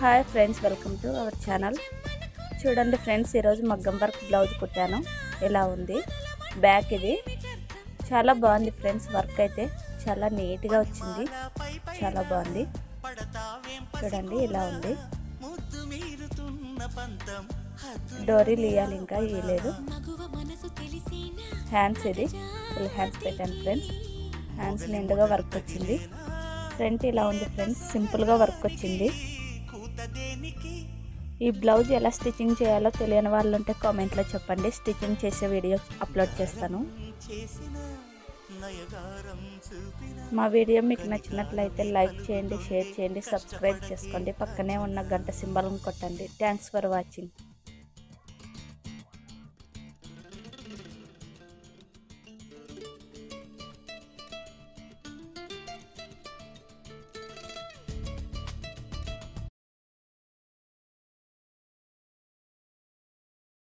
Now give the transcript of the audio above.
Hi friends, welcome to our channel. చూడండి friends, ఈరోజు మగ్గం వర్క్ బ్లౌజ్ కుట్టాను. ఇలా ఉంది బ్యాక్. ఇది చాలా బాగుంది ఫ్రెండ్స్. వర్క్ అయితే చాలా నీట్గా వచ్చింది, చాలా బాగుంది. చూడండి ఇలా ఉంది. డోరీలు ఇవ్వాలి, ఇంకా ఇవ్వలేదు. హ్యాండ్స్, ఇది ఫుల్ హ్యాండ్స్ పెట్టాను ఫ్రెండ్స్. హ్యాండ్స్ నిండుగా వర్క్ వచ్చింది. ఫ్రంట్ ఇలా ఉంది ఫ్రెండ్స్, సింపుల్గా వర్క్ వచ్చింది. ఈ బ్లౌజ్ ఎలా స్టిచ్చింగ్ చేయాలో తెలియని వాళ్ళు ఉంటే కామెంట్లో చెప్పండి. స్టిచ్చింగ్ చేసే వీడియో అప్లోడ్ చేస్తాను. మా వీడియో మీకు నచ్చినట్లయితే లైక్ చేయండి, షేర్ చేయండి, సబ్స్క్రైబ్ చేసుకోండి. పక్కనే ఉన్న గంట సింబల్ని కొట్టండి. Thanks for watching.